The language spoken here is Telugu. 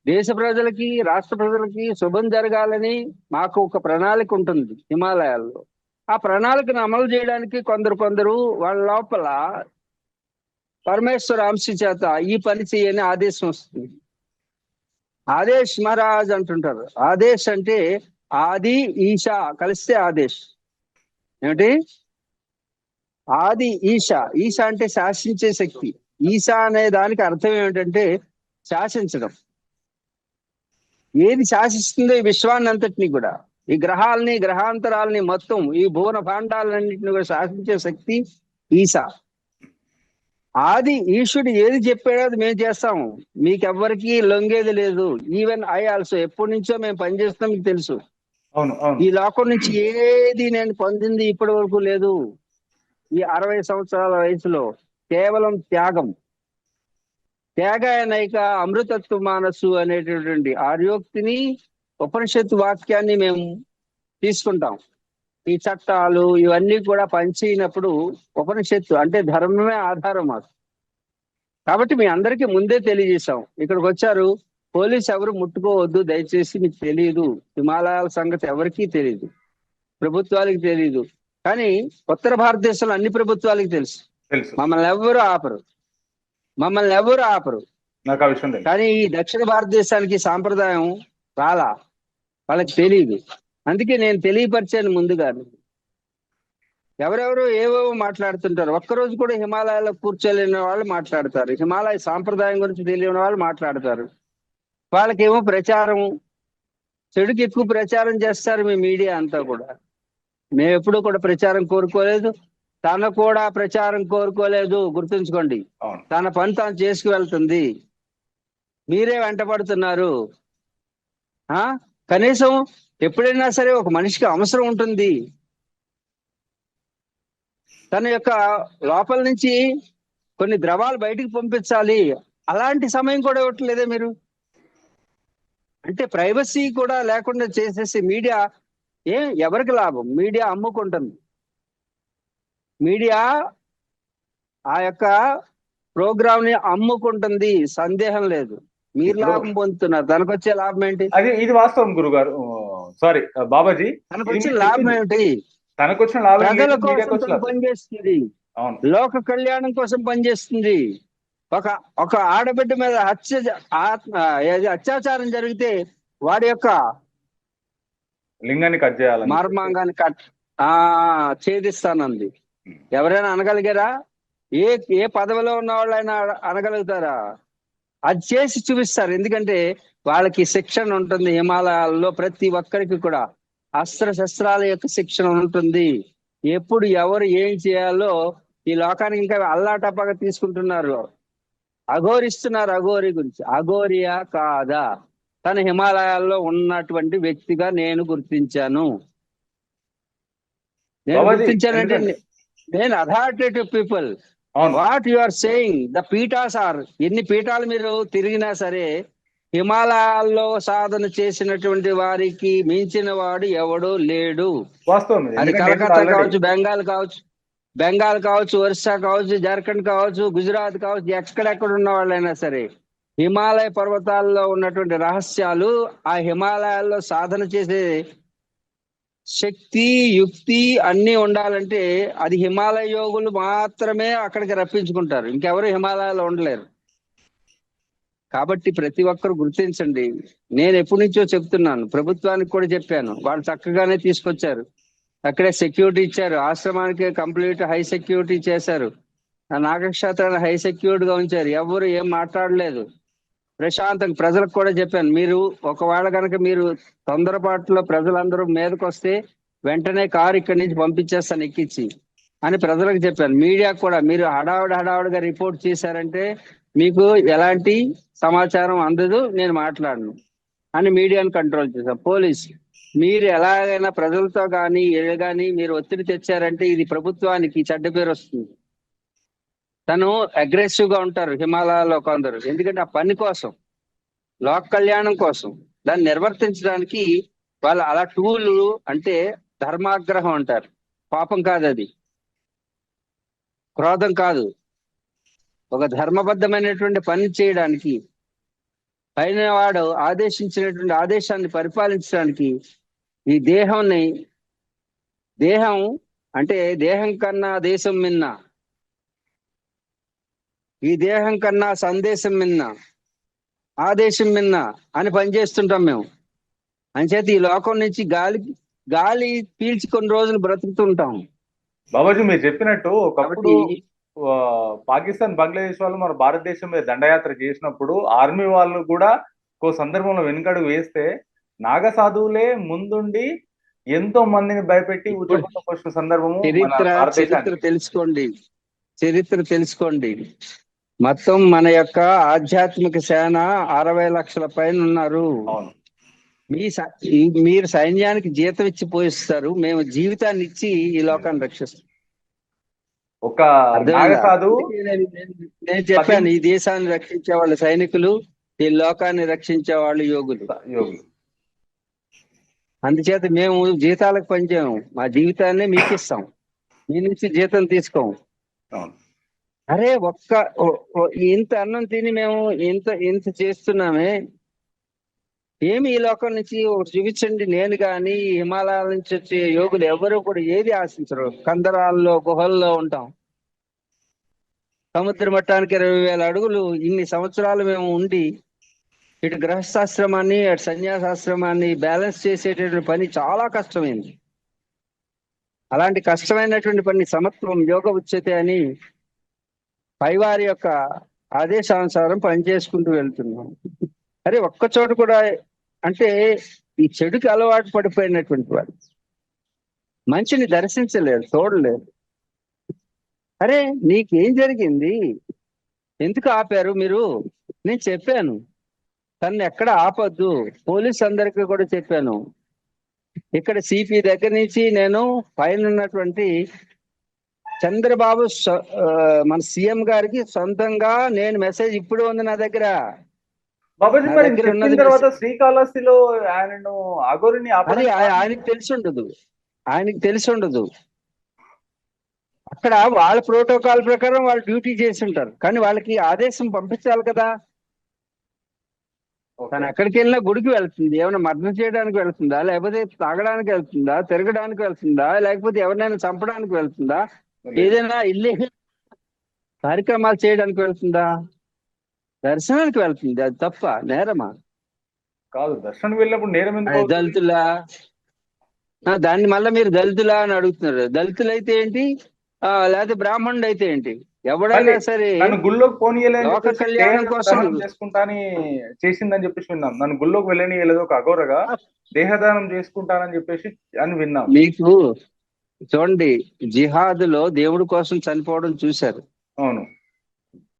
దేశ ప్రజలకి, రాష్ట్ర ప్రజలకి శుభం జరగాలని మాకు ఒక ప్రణాళిక ఉంటుంది హిమాలయాల్లో. ఆ ప్రణాళికను అమలు చేయడానికి కొందరు కొందరు వాళ్ళ లోపల పరమేశ్వర అంశ చేత ఈ పని చేయని ఆదేశం వస్తుంది. ఆదేశ్ మహారాజ్ అంటుంటారు. ఆదేశ్ అంటే ఆది ఈశా కలిస్తే ఆదేశ్. ఏమిటి? ఆది ఈశా. ఈశా అంటే శాసించే శక్తి. ఈశా అనే దానికి అర్థం ఏమిటంటే శాసించడం. ఏది శాసిస్తుందో ఈ విశ్వాన్ని అంతటినీ కూడా, ఈ గ్రహాలని, గ్రహాంతరాలని, మొత్తం ఈ భువన భాండాలన్నింటినీ కూడా శాసించే శక్తి ఈశా. ఆది ఈశుడు ఏది చెప్పాడో అది మేము చేస్తాము. మీకెవ్వరికి లొంగేది లేదు. Even I also. ఎప్పటి నుంచో మేము పనిచేస్తాం, మీకు తెలుసు. అవును అవును. ఈ లోకం నుంచి ఏది నేను పొందింది ఇప్పటి వరకు లేదు. ఈ 60 సంవత్సరాల వయసులో కేవలం త్యాగం. త్యాగాయనైక అమృతత్వ మానసు అనేటటువంటి ఆర్యోక్తిని, ఉపనిషత్తు వాక్యాన్ని మేము తీసుకుంటాం. ఈ చట్టాలు ఇవన్నీ కూడా పనిచేయనప్పుడు ఉపనిషత్తు అంటే ధర్మమే ఆధారం మాకు. కాబట్టి మీ అందరికీ ముందే తెలియజేశాం. ఇక్కడికి వచ్చారు, పోలీసు ఎవరు ముట్టుకోవద్దు దయచేసి, మీకు తెలియదు. హిమాలయాల సంగతి ఎవరికీ తెలియదు, ప్రభుత్వాలకు తెలియదు. కానీ ఉత్తర భారతదేశంలో అన్ని ప్రభుత్వాలకు తెలుసు. తెలుసు. మమ్మల్ని ఎవరు ఆపరు, మమ్మల్ని ఎవరు ఆపరు. నాకు ఆ విషయం తెలుసు. కానీ ఈ దక్షిణ భారతదేశానికి సాంప్రదాయం రాలా, వాళ్ళకి తెలియదు. అందుకే నేను తెలియపరిచాను ముందుగా. ఎవరెవరు ఏవేవో మాట్లాడుతుంటారు. ఒక్కరోజు కూడా హిమాలయాల్లో కూర్చోలేని వాళ్ళు మాట్లాడతారు, హిమాలయ సాంప్రదాయం గురించి తెలియని వాళ్ళు మాట్లాడతారు. వాళ్ళకేమో ప్రచారం, చెడుకి ఎక్కువ ప్రచారం చేస్తారు మీ మీడియా అంతా కూడా. మేము ఎప్పుడూ కూడా ప్రచారం కోరుకోలేదు, తన కూడా ప్రచారం కోరుకోలేదు. గుర్తుంచుకోండి. అవును. తన పని తాను చేసుకువెళ్తుంది. మీరే వెంటబడుతున్నారు. కనీసం ఎప్పుడైనా సరే ఒక మనిషికి అవసరం ఉంటుంది, తన యొక్క లోపల నుంచి కొన్ని ద్రవాలు బయటికి పంపించాలి. అలాంటి సమయం కూడా ఇవ్వట్లేదే మీరు. అంటే ప్రైవసీ కూడా లేకుండా చేసేసి మీడియా ఎవరికి లాభం? మీడియా అమ్ముకుంటుంది. మీడియా ఆ యొక్క ప్రోగ్రామ్ ని అమ్ముకుంటుంది, సందేహం లేదు. మీరు లాభం పొందుతున్నారు, తనకు వచ్చే లాభం ఏంటి? అది ఇది వాస్తవం గురుగారు. సారీ బాబాజీ, తనకు వచ్చే లాభం ఏమిటి? తనకు వచ్చిన లాభం ప్రజల కోసం పనిచేస్తుంది, లోక కళ్యాణం కోసం పనిచేస్తుంది. ఒక ఆడబిడ్డ మీద అత్యాచారం జరిగితే వాడి యొక్క లింగాన్ని కట్ చేయాలి, మర్మాంగాన్ని ఛేదిస్తానంది. ఎవరైనా అనగలిగారా? ఏ పదవిలో ఉన్న వాళ్ళైనా అనగలుగుతారా? అది చేసి చూపిస్తారు. ఎందుకంటే వాళ్ళకి శిక్షణ ఉంటుంది. హిమాలయాల్లో ప్రతి ఒక్కరికి కూడా అస్త్ర శస్త్రాల యొక్క శిక్షణ ఉంటుంది. ఎప్పుడు ఎవరు ఏం చేయాలో ఈ లోకానికి ఇంకా అల్లాటప్పగా తీసుకుంటున్నారు, అఘోరిస్తున్నారు. అఘోరి గురించి, అఘోరియా కాదా? తన హిమాలయాల్లో ఉన్నటువంటి వ్యక్తిగా నేను గుర్తించాను. గుర్తించానంటే నేను authoritative people. What you are saying, the peethas are, ఎన్ని పీఠాలు మీరు తిరిగినా సరే హిమాలయాల్లో సాధన చేసినటువంటి వారికి మించిన వాడు ఎవడు లేడు. అది కలకత్తా కావచ్చు, బెంగాల్ కావచ్చు, ఒరిస్సా కావచ్చు, జార్ఖండ్ కావచ్చు, గుజరాత్ కావచ్చు, ఎక్కడెక్కడ ఉన్న వాళ్ళైనా సరే హిమాలయ పర్వతాల్లో ఉన్నటువంటి రహస్యాలు, ఆ హిమాలయాల్లో సాధన చేసే శక్తి, యుక్తి అన్ని ఉండాలంటే అది హిమాలయ యోగులు మాత్రమే అక్కడికి రప్పించుకుంటారు, ఇంకెవరు హిమాలయాల్లో ఉండలేరు. కాబట్టి ప్రతి ఒక్కరు గుర్తించండి. నేను ఎప్పటి నుంచో చెప్తున్నాను, ప్రభుత్వానికి కూడా చెప్పాను, వాళ్ళు చక్కగానే తీసుకొచ్చారు. అక్కడే సెక్యూరిటీ ఇచ్చారు, ఆశ్రమానికి కంప్లీట్ హై సెక్యూరిటీ చేశారు, నాగక్షేత్రాన్ని హై సెక్యూర్డ్ గా ఉంచారు. ఎవరు ఏం మాట్లాడలేదు, ప్రశాంతంగా. ప్రజలకు కూడా చెప్పాను, మీరు ఒకవేళ కనుక మీరు తొందరపాటులో ప్రజలందరూ మీదకి వస్తే వెంటనే కారు ఇక్కడి నుంచి పంపించేస్తాను ఎక్కించి అని ప్రజలకు చెప్పాను. మీడియాకు కూడా మీరు హడావుడిగా రిపోర్ట్ చేశారంటే మీకు ఎలాంటి సమాచారం అందదు, నేను మాట్లాడను అని మీడియాను కంట్రోల్ చేశాను. పోలీసు, మీరు ఎలాగైనా ప్రజలతో కానీ మీరు ఒత్తిడి తెచ్చారంటే ఇది ప్రభుత్వానికి చెడ్డ పేరు వస్తుంది. తను అగ్రెసివ్ గా ఉంటారు హిమాలయాల్లో కొందరు, ఎందుకంటే ఆ పని కోసం, లోక కళ్యాణం కోసం, దాన్ని నిర్వర్తించడానికి వాళ్ళు అలా టూలు అంటే ధర్మాగ్రహం అంటారు. పాపం కాదు అది, క్రోధం కాదు, ఒక ధర్మబద్ధమైనటువంటి పని చేయడానికి పైన వాడు ఆదేశించినటువంటి ఆదేశాన్ని పరిపాలించడానికి ఈ దేహం అంటే దేహం కన్నా దేశం మిన్న, ఈ దేహం కన్నా సందేశం మిన్న, ఆదేశం మిన్న అని పనిచేస్తుంటాం మేము. అంచేత ఈ లోకం నుంచి గాలి పీల్చి కొన్ని రోజులు బ్రతుకుతుంటాం. బాబాజీ మీరు చెప్పినట్టు ఒకప్పుడు కాబట్టి పాకిస్తాన్ బంగ్లాదేశ్ వాళ్ళు మన భారతదేశం మీద దండయాత్ర చేసినప్పుడు ఆర్మీ వాళ్ళు కూడా ఒక సందర్భంలో వెనుకడుగు వేస్తే నాగ సాధువులే ముందుండి ఎంతో మందిని భయపెట్టి ఉద్యోగంలో వచ్చిన సందర్భము మన చరిత్ర భారతదేశానికి. తెలుసుకోండి. మొత్తం మన యొక్క ఆధ్యాత్మిక సేన 60 లక్షల పైన ఉన్నారు. అవును, మీరు సైన్యానికి జీతం ఇచ్చి పోయిస్తారు, మేము జీవితాన్ని ఇచ్చి ఈ లోకాన్ని రక్షిస్తాం. ఒక నాగ సాధువు నేను చెప్పాను, ఈ దేశాన్ని రక్షించే వాళ్ళు సైనికులు, ఈ లోకాన్ని రక్షించే వాళ్ళు యోగులు. అందుచేత మేము జీతాలకు పనిచేయము, మా జీవితాన్ని మీకు ఇస్తాం, మీ నుంచి జీతం తీసుకోము. అవును. అరే ఇంత అన్నం తిని మేము ఇంత చేస్తున్నామే, ఏమి ఈ లోకం నుంచి ఒకటి చూపించండి. నేను కానీ హిమాలయాల నుంచి వచ్చే యోగులు ఎవరు కూడా ఏది ఆశించరు. కందరాల్లో గుహల్లో ఉంటాం, సముద్ర మట్టానికి 20,000 అడుగులు ఇన్ని సంవత్సరాలు మేము ఉండి ఇటు గృహస్థాశ్రమాన్ని అటు సన్యాసాశ్రమాన్ని బ్యాలెన్స్ చేసేటటువంటి పని చాలా కష్టమైంది. అలాంటి కష్టమైనటువంటి పని సమత్వం యోగ ఉచ్యతే అని పైవారి యొక్క ఆదేశానుసారం పనిచేసుకుంటూ వెళ్తున్నాం. అరే ఒక్క చోట కూడా అంటే ఈ చెడుకి అలవాటు పడిపోయినటువంటి వాడు మంచిని దర్శించలేరు, చూడలేరు. అరే నీకేం జరిగింది, ఎందుకు ఆపారు మీరు? నేను చెప్పాను, తను ఎక్కడ ఆపొద్దు, పోలీస్ అందరికీ కూడా చెప్పాను. ఇక్కడ సిపి దగ్గర నుంచి నేను పైన ఉన్నటువంటి చంద్రబాబు మన సీఎం గారికి సొంతంగా నేను మెసేజ్ ఇప్పుడు ఉంది నా దగ్గర. బాబాజీ మరి చెప్పిన తర్వాత శ్రీకాళహస్తిలో ఆయనను అఘోరిని ఆయనకి తెలిసి ఉండదు. అక్కడ వాళ్ళ ప్రోటోకాల్ ప్రకారం వాళ్ళు డ్యూటీ చేసి ఉంటారు, కానీ వాళ్ళకి ఆదేశం పంపించాలి కదా. తను ఎక్కడికి వెళ్ళినా గుడికి వెళ్తుంది, ఏమైనా మర్డర్ చేయడానికి వెళ్తుందా, లేకపోతే తాగడానికి వెళ్తుందా, తిరగడానికి వెళ్తుందా, లేకపోతే ఎవరినైనా చంపడానికి వెళ్తుందా, ఏదైనా ఇల్లీగల్ కార్యక్రమాలు చేయడానికి వెళ్తుందా? దర్శనానికి వెళ్తుంది. అది తప్ప నేరమా? కాదు, దర్శనానికి వెళ్ళినప్పుడు నేరం ఎందుకు? దళితులా? దాన్ని మళ్ళీ మీరు దళితులా అని అడుగుతున్నారు. దళితులు అయితే ఏంటి, లేకపోతే బ్రాహ్మణుడు అయితే ఏంటి, ఎవడైనా సరే గుళ్ళోకి పోనీయలేదు, లోక కళ్యాణం కోసం చేసుకుంటాని చేసిందని చెప్పేసి విన్నాం. నన్ను గుళ్ళోకి వెళ్ళనియలేదు ఒక అఘోరగా, దేహదానం చేసుకుంటానని చెప్పేసి అని విన్నాం. మీకు చూడండి, జిహాద్ లో దేవుడి కోసం చనిపోవడం చూశారు. అవును.